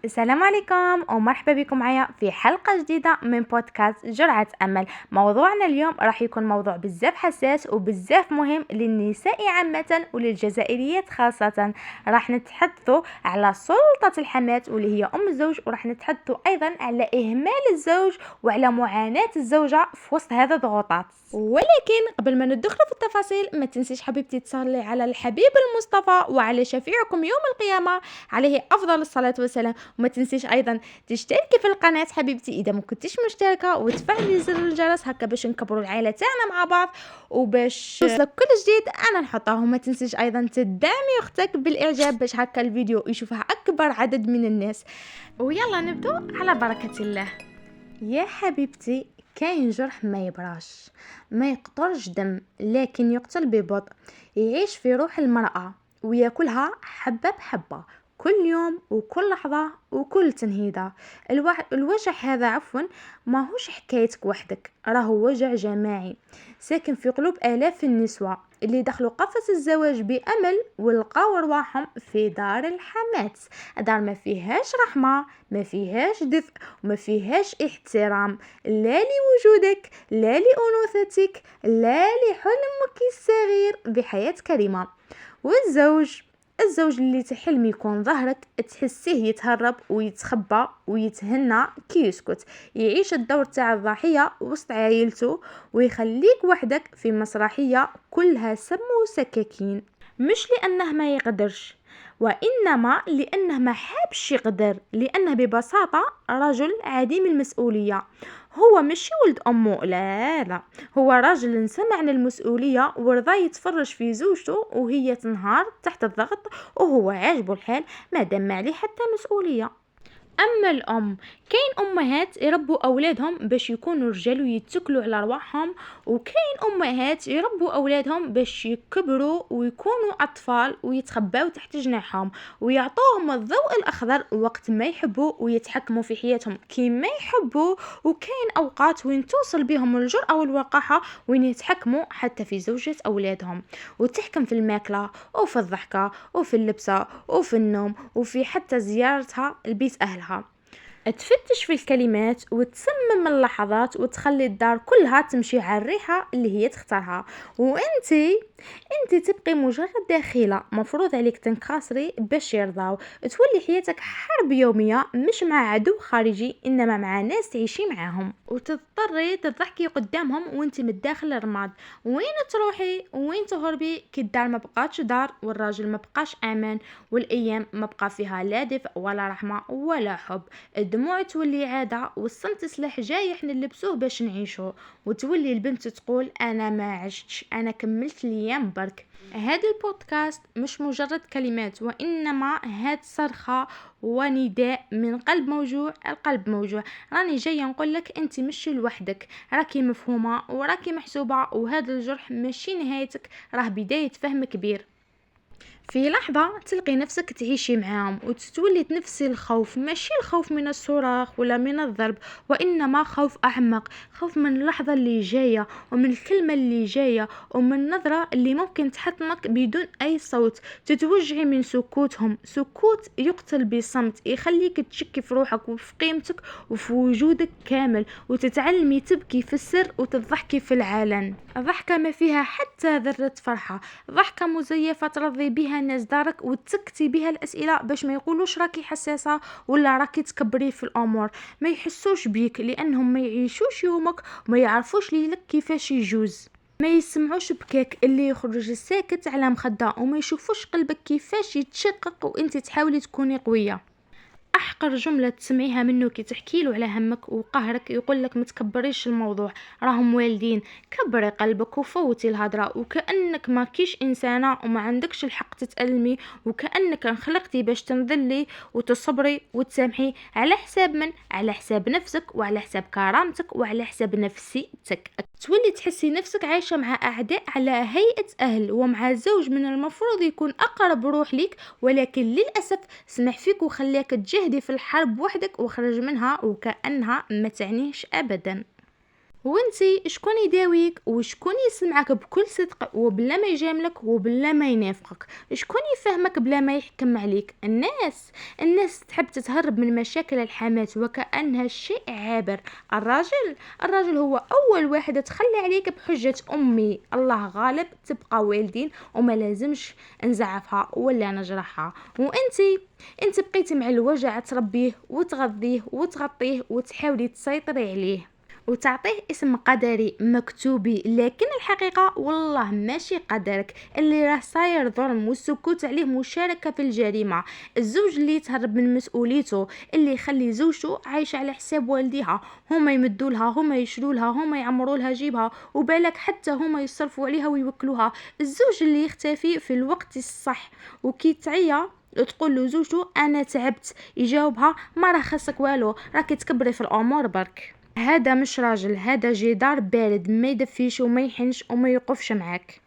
السلام عليكم ومرحبا بكم معايا في حلقة جديدة من بودكاست جرعة أمل. موضوعنا اليوم راح يكون موضوع بزاف حساس وبزاف مهم للنساء عامة وللجزائريات خاصة. راح نتحدثوا على سلطة الحماة واللي هي أم الزوج، وراح نتحدثوا أيضا على إهمال الزوج وعلى معاناة الزوجة في وسط هذا الضغوطات. ولكن قبل ما ندخل في التفاصيل ما تنسيش حبيبتي تصلي على الحبيب المصطفى وعلى شفيعكم يوم القيامة عليه أفضل الصلاة والسلام. وما تنسيش ايضا تشتركي في القناه حبيبتي اذا ما كنتيش مشتركه، وتفعلي زر الجرس هكا باش نكبروا العائله تاعنا مع بعض وباش توصلك كل جديد انا نحطه. وما تنسيش ايضا تدعمي اختك بالاعجاب باش هكا الفيديو يشوفها اكبر عدد من الناس. ويلا نبدو على بركه الله. يا حبيبتي، كاين جرح ما يبراش، ما يقطرش دم، لكن يقتل ببطء، يعيش في روح المرأة وياكلها حبة بحبة كل يوم وكل لحظة وكل تنهيدة. الوجع هذا ماهوش حكايتك وحدك، راهو وجع جماعي ساكن في قلوب آلاف النسوة اللي دخلوا قفص الزواج بأمل ولقاو رواحهم في دار الحماة، دار ما فيهاش رحمة، ما فيهاش دفء، وما فيهاش احترام، لا لوجودك لا لأنوثتك لا لحلمك الصغير بحياة كريمة. الزوج اللي تحلم يكون ظهرك تحسيه يتهرب ويتخبى ويتهنى كي يسكت، يعيش الدور تاع الضحية وسط عائلته ويخليك وحدك في مسرحية كلها سم وسكاكين، مش لأنه ما يقدرش وإنما لأنه ما حابش يقدر، لأنه ببساطة رجل عديم المسؤولية. هو مش ولد أمه، لا، هو راجل سمع عن المسؤولية ورضى يتفرج في زوجته وهي تنهار تحت الضغط، وهو عاجبه الحال ما دام عليه حتى مسؤولية. اما الام، كاين امهات يربوا اولادهم باش يكونوا رجال ويتكلوا على رواحهم، وكاين امهات يربوا اولادهم باش يكبروا ويكونوا اطفال ويتخباو تحت جناحهم ويعطوهم الضوء الاخضر وقت ما يحبوا ويتحكموا في حياتهم كيما يحبوا. وكاين اوقات وين توصل بهم الجرأة والوقاحة وين يتحكموا حتى في زوجة اولادهم، وتحكم في الماكلة وفي الضحكة وفي اللبسة وفي النوم وفي حتى زيارتها البيت أهلها. تفتش في الكلمات وتسمم اللحظات وتخلي الدار كلها تمشي على الريحة اللي هي تختارها، انت تبقي مجرد داخلة مفروض عليك تنكسري باش يرضاو. تولي حياتك حرب يومية مش مع عدو خارجي انما مع ناس تعيشي معاهم، وتضطري تضحكي قدامهم وانت متداخل الرماد. وين تروحي وين تهربي كي الدار ما بقاتش دار والراجل ما بقاش امان والايام ما بقى فيها لا دفء ولا رحمة ولا حب. الدموع تولي عادة والصمت سلاح جايح نلبسوه باش نعيشو، وتولي البنت تقول انا ما عشتش، انا كملت الايام برك. هذا البودكاست مش مجرد كلمات وانما هاد صرخة ونداء من قلب موجوع القلب موجوع. راني جاية نقولك انت مش لوحدك، راكي مفهومة وراكي محسوبة، وهذا الجرح ماشي نهايتك، راه بداية فهم كبير. في لحظة تلقي نفسك تعيشي معاهم وتتولي تنفسي الخوف، ماشي الخوف من الصراخ ولا من الضرب، وإنما خوف أعمق، خوف من اللحظة اللي جاية ومن الكلمة اللي جاية ومن النظرة اللي ممكن تحطمك بدون أي صوت. تتوجعي من سكوتهم، سكوت يقتل بصمت يخليك تشكي في روحك وفي قيمتك وفي وجودك كامل، وتتعلمي تبكي في السر وتضحكي في العلن، ضحكة ما فيها حتى ذرة فرحة، ضحكة مزيفة ترضي بها الناس دارك وتسكتي بها الأسئلة باش ما يقولوش راكي حساسة ولا راكي تكبري في الأمور، ما يحسوش بيك لأنهم ما يعيشوش يومك وما يعرفوش ليلك كيفاش يجوز، ما يسمعوش بكاك اللي يخرج الساكت على مخدة، وما يشوفوش قلبك كيفاش يتشقق وانت تحاولي تكوني قوية. احقر جمله تسمعيها منه كي تحكيله على همك وقهرك يقولك ما تكبريش الموضوع، راهم والدين، كبري قلبك وفوتي الهضره، وكانك ما كيش انسانه وما عندكش الحق تتألمي، وكانك انخلقتي باش تنذلي وتصبري وتسامحي على حساب من؟ على حساب نفسك وعلى حساب كرامتك وعلى حساب نفسيتك. تولي تحسي نفسك عايشه مع اعداء على هيئه اهل، ومع زوج من المفروض يكون اقرب روح ليك، ولكن للاسف سمح فيك وخلاك تجهدي في الحرب وحدك وخرج منها وكأنها ما تعنيش أبدا. وانتي شكون يداويك وشكون يسمعك بكل صدق وبلا ما يجاملك وبلا ما ينافقك؟ شكون يفهمك بلا ما يحكم عليك؟ الناس تحب تتهرب من مشاكل الحماة وكأنها شيء عابر. الراجل هو اول واحد تخلي عليك بحجة امي الله غالب تبقى والدين وما لازمش نزعفها ولا نجرحها. انت بقيتي مع الوجع تربيه وتغذيه وتغطيه وتحاولي تسيطري عليه وتعطيه اسم قدري مكتوبي، لكن الحقيقة والله ماشي قدرك اللي راه صاير ظلم، والسكوت عليه مشاركة في الجريمة. الزوج اللي يتهرب من مسؤوليته، اللي يخلي زوجته عايشة على حساب والديها، هما يمدوا لها، هما يشروا لها، هما يعمروا لها جيبها، وبالك حتى هما يصرفوا عليها ويوكلوها. الزوج اللي يختفي في الوقت الصح وكي تعيا تقول له زوجته انا تعبت، يجاوبها ما راه خاصك والو، راكي تكبري في الامور برك. هذا مش راجل، هذا جدار بارد ما يدفيش وما يحنش وما يوقفش معاك.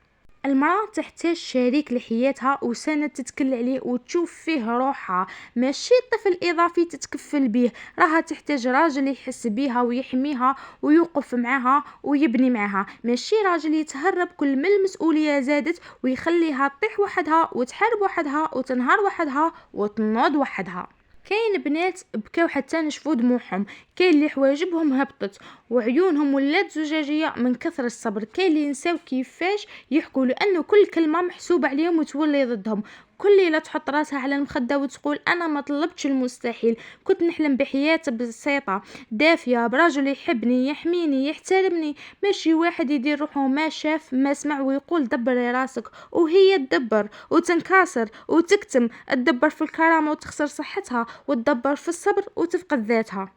المرأة تحتاج شريك لحياتها وسند تتكل عليه وتشوف فيه روحها، ماشي طفل إضافي تتكفل به. راها تحتاج راجل يحس بيها ويحميها ويوقف معها ويبني معها، ماشي راجل يتهرب كل ما المسؤولية زادت ويخليها تطيح وحدها وتحارب وحدها وتنهار وحدها وتنوض وحدها. كاين بنات بكاو حتى نشفوا دموعهم، كاين اللي حواجبهم هبطت وعيونهم ولات زجاجيه من كثر الصبر، كاين اللي نساو كيفاش يحكوا لانه كل كلمه محسوبه عليهم وتولي ضدهم. كل ليله تحط راسها على المخده وتقول انا ما طلبتش المستحيل، كنت نحلم بحياه بسيطه دافيه براجل يحبني يحميني يحترمني، ماشي واحد يدير روحه ما شاف ما سمع ويقول دبري راسك وهي تدبر وتنكسر وتكتم، تدبر في الكرامه وتخسر صحتها وتدبر في الصبر وتفقد ذاتها.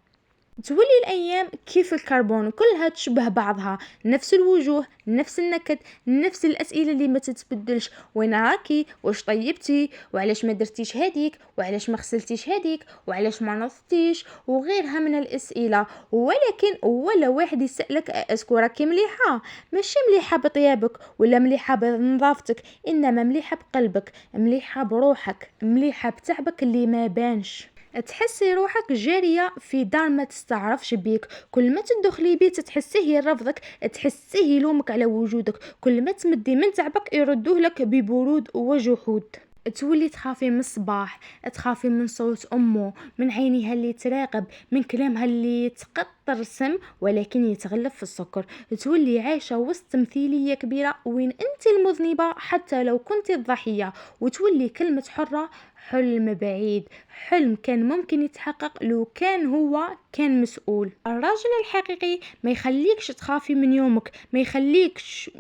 تولي الأيام كيف الكربون كلها تشبه بعضها، نفس الوجوه نفس النكد نفس الأسئلة اللي ما تتبدلش، وين راكي، واش طيبتي، وعلاش ما درتيش هاديك، وعلاش ما غسلتيش هاديك، وعلاش ما نظفتيش، وغيرها من الأسئلة. ولكن ولا واحد يسألك اسكو راكي مليحة، ماشي مليحة بطيابك ولا مليحة بنظافتك، إنما مليحة بقلبك، مليحة بروحك، مليحة بتعبك اللي ما بانش. تحسي روحك جارية في دار ما تستعرفش بيك، كل ما تدخلي بيت تحسيه يرفضك، تحسيه يلومك على وجودك، كل ما تمدي من تعبك يردوه لك ببرود وجحود. تولي تخافي من الصباح، تخافي من صوت أمه، من عينيها اللي تراقب، من كلامها اللي تقطر السم ولكن يتغلب في السكر. تولي عايشة وسط تمثيلية كبيرة وين انت المذنبة حتى لو كنت الضحية، وتولي كلمة حرة حلم بعيد، حلم كان ممكن يتحقق لو كان هو كان مسؤول. الراجل الحقيقي ما يخليكش تخافي من يومك، ما يخليش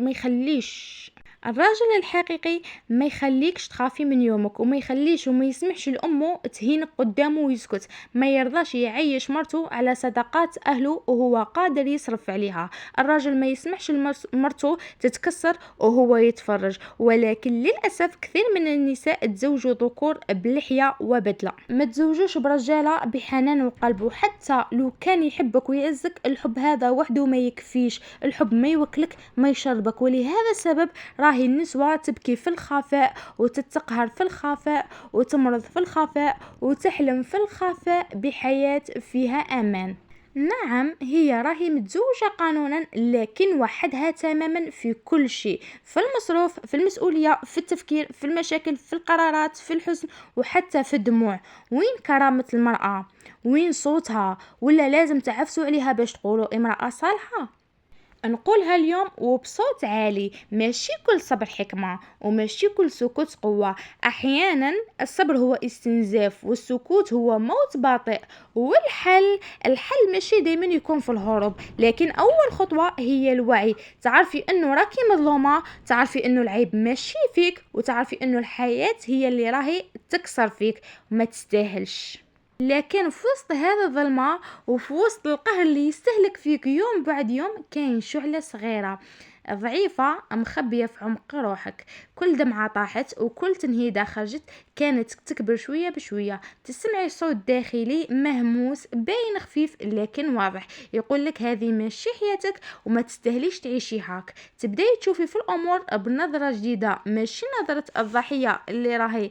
الراجل الحقيقي ما يخليكش تخافي من يومك، وما يخليش وما يسمحش لأمه تهينك قدامه ويسكت، ما يرضاش يعيش مرته على صدقات أهله وهو قادر يصرف عليها. الراجل ما يسمحش مرته تتكسر وهو يتفرج، ولكن للأسف كثير من النساء تزوجوا ذكور بلحية وبدلة، ما تزوجوش برجالة بحنان وقلب. وحتى لو كان يحبك ويعزك الحب هذا وحده ما يكفيش، الحب ما يوكلك ما يشربك. ولهذا السبب راهي النسوة تبكي في الخفاء وتتقهر في الخفاء وتمرض في الخفاء وتحلم في الخفاء بحياة فيها أمان. نعم هي راهي متزوجة قانونا لكن وحدها تماما في كل شيء، في المصروف، في المسؤولية، في التفكير، في المشاكل، في القرارات، في الحزن وحتى في الدموع. وين كرامة المرأة؟ وين صوتها؟ ولا لازم تعفسوا عليها باش تقولوا امرأة صالحة؟ نقولها اليوم وبصوت عالي، ماشي كل صبر حكمة وماشي كل سكوت قوة، أحيانا الصبر هو استنزاف والسكوت هو موت باطئ. الحل ماشي دايما يكون في الهروب، لكن أول خطوة هي الوعي، تعرفي أنه راكي مظلومة، تعرفي أنه العيب ماشي فيك، وتعرفي أنه الحياة هي اللي راهي تكسر فيك وما تستاهلش. لكن في وسط هذا الظلمة وفي وسط القهر اللي يستهلك فيك يوم بعد يوم كاين شعلة صغيرة ضعيفة مخبية في عمق روحك، كل دمعة طاحت وكل تنهيدة خرجت كانت تكبر شوية بشوية. تسمعي صوت داخلي مهموس باين خفيف لكن واضح يقولك هذه ماشي حياتك وما تستاهليش تعيشي هاك. تبداي تشوفي في الأمور بنظرة جديدة، ماشي نظرة الضحية اللي راهي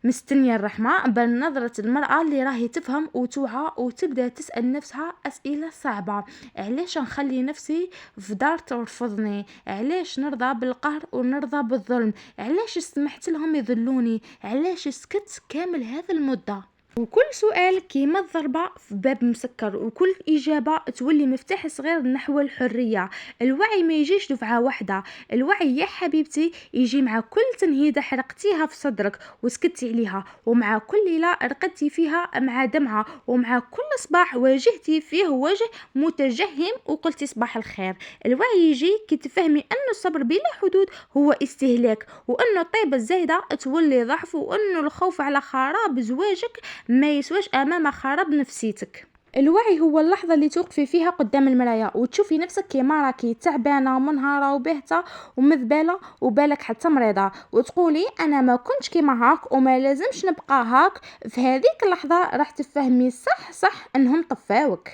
مستنية الرحمة بل نظرة المرأة اللي راهي تفهم وتوعى وتبدأ تسأل نفسها أسئلة صعبة. علاش نخلي نفسي في دار ترفضني؟ علاش نرضى بالقهر ونرضى بالظلم؟ علاش سمحت لهم يذلوني؟ علاش سكت كامل هذا المدة؟ وكل سؤال كيما الضربة في باب مسكر، وكل إجابة تولي مفتاح صغير نحو الحرية. الوعي ما يجيش دفعة واحدة، الوعي يا حبيبتي يجي مع كل تنهيدة حرقتيها في صدرك وسكتي عليها، ومع كل ليلة رقدتي فيها مع دمعة، ومع كل صباح واجهتي فيه وجه متجهم وقلتي صباح الخير. الوعي يجي كي تفهمي أن الصبر بلا حدود هو استهلاك، وأن الطيبة الزايدة تولي ضعف، وأن الخوف على خراب زواجك ما يسواش امام خراب نفسيتك. الوعي هو اللحظة اللي توقفي فيها قدام المراية وتشوفي نفسك كيما راكي تعبانة ومنهارة وبهتة ومذبالة وبالك حتى مريضة، وتقولي انا ما كنتش كيما هاك وما لازمش نبقى هاك. في هذيك اللحظة راح تفهمي صح انهم طفاوك.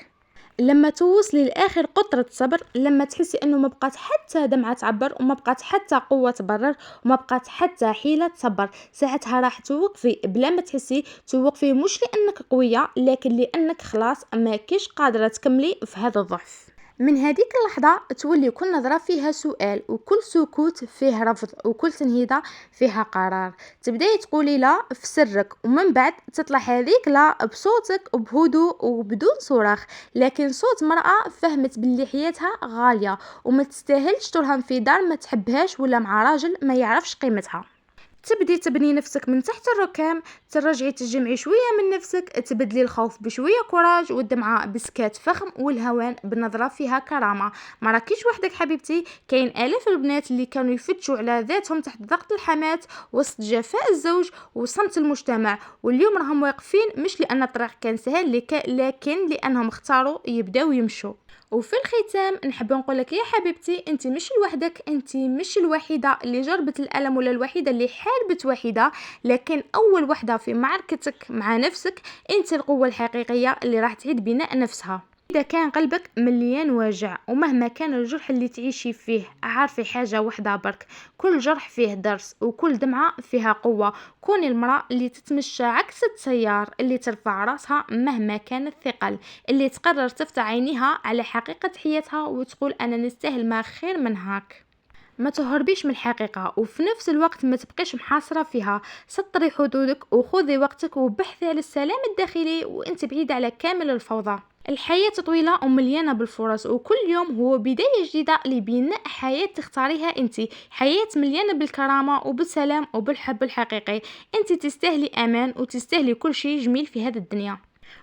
لما توصلي لاخر قطره صبر، لما تحسي انه ما بقات حتى دمعه تعبر، وما بقات حتى قوه تبرر، وما بقات حتى حيله تصبر، ساعتها راح توقفي بلا ما تحسي. توقفي مش لانك قويه، لكن لانك خلاص ما كيش قادره تكملي في هذا الضعف. من هذيك اللحظة تولي كل نظرة فيها سؤال، وكل سكوت فيه رفض، وكل تنهيدة فيها قرار. تبداي تقولي لا في سرك، ومن بعد تطلع هذيك لا بصوتك بهدوء وبدون صراخ، لكن صوت مرأة فهمت باللي حياتها غالية وما تستاهلش ترهم في دار ما تحبهاش ولا مع راجل ما يعرفش قيمتها. تبدي تبني نفسك من تحت الركام، ترجعي تجمعي شوية من نفسك، تبدلي الخوف بشوية كوراج، والدمعة بسكات فخم، والهوان بنظرة فيها كرامة. ما راكيش وحدك حبيبتي، كاين آلاف البنات اللي كانوا يفتشوا على ذاتهم تحت ضغط الحماة، وسط جفاء الزوج وصمت المجتمع، واليوم راهم واقفين مش لأن الطريق كان سهل لكن لأنهم اختاروا يبداو يمشوا. وفي الختام نحب نقولك يا حبيبتي، انت مش لوحدك، انت مش الوحيدة اللي جربت الألم ولا الوحيدة اللي حاربت وحيدة، لكن أول وحدة في معركتك مع نفسك. انت القوة الحقيقية اللي راح تعيد بناء نفسها. إذا كان قلبك مليان وجع، ومهما كان الجرح اللي تعيشي فيه، عارفي حاجة واحدة برك، كل جرح فيه درس وكل دمعة فيها قوة. كوني المرأة اللي تتمشى عكس التيار، اللي ترفع راسها مهما كان الثقل، اللي تقرر تفتح عينيها على حقيقة حياتها وتقول أنا نستاهل ما خير من هاك. ما تهربيش من الحقيقة، وفي نفس الوقت ما تبقيش محاصرة فيها. سطري حدودك وخذي وقتك وبحثي على السلام الداخلي وانت بعيدة على كامل الفوضى. الحياة طويلة ومليانة بالفرص، وكل يوم هو بداية جديدة لبناء حياة تختاريها انت، حياة مليانة بالكرامة وبالسلام وبالحب الحقيقي. انت تستاهلي امان وتستاهلي كل شيء جميل في هذه الدنيا.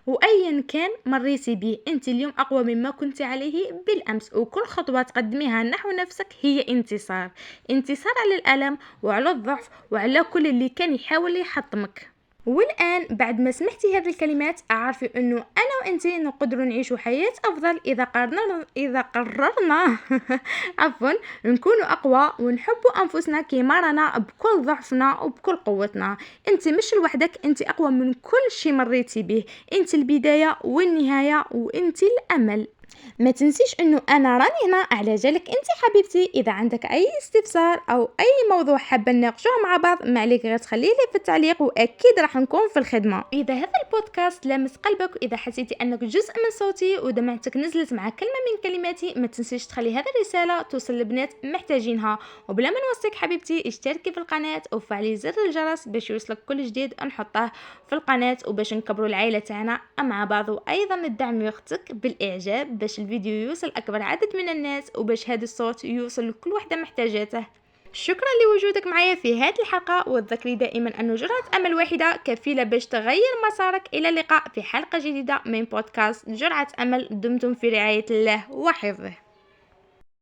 وايا كان مريتي به، انت اليوم اقوى مما كنت عليه بالامس، وكل خطوه تقدميها نحو نفسك هي انتصار. انتصار على الالم وعلى الضعف وعلى كل اللي كان يحاول يحطمك. والان بعد ما سمعتي هذه الكلمات، اعرفي انه انا وانت نقدروا نعيشوا حياه افضل اذا قررنا عفوا نكونوا اقوى ونحبوا انفسنا كيما رانا بكل ضعفنا وبكل قوتنا. انت مش لوحدك، انت اقوى من كل شيء مريتي به. انت البدايه والنهايه، وانت الامل. ما تنسيش انه انا راني هنا على جالك انت حبيبتي. اذا عندك اي استفسار او اي موضوع حابه نناقشوه مع بعض، ما عليك غير تخليه لي في التعليق، واكيد راح نكون في الخدمه. اذا هذا البودكاست لامس قلبك، واذا حسيتي انك جزء من صوتي ودمعتك نزلت مع كلمه من كلماتي، ما تنسيش تخلي هذه الرساله توصل لبنات محتاجينها. وبلا ما نوصيك حبيبتي، اشتركي في القناه وفعلي زر الجرس باش يوصلك كل جديد نحطه في القناه، وباش نكبروا العائله تاعنا مع بعض. وايضا الدعم يختك بالاعجاب باش الفيديو يوصل أكبر عدد من الناس، وباش هذا الصوت يوصل لكل واحدة محتاجاته. شكرا لوجودك معايا في هذه الحلقة، وتذكري دائما أن جرعة أمل واحدة كفيلة باش تغير مسارك. إلى اللقاء في حلقة جديدة من بودكاست جرعة أمل. دمتم في رعاية الله وحفظه.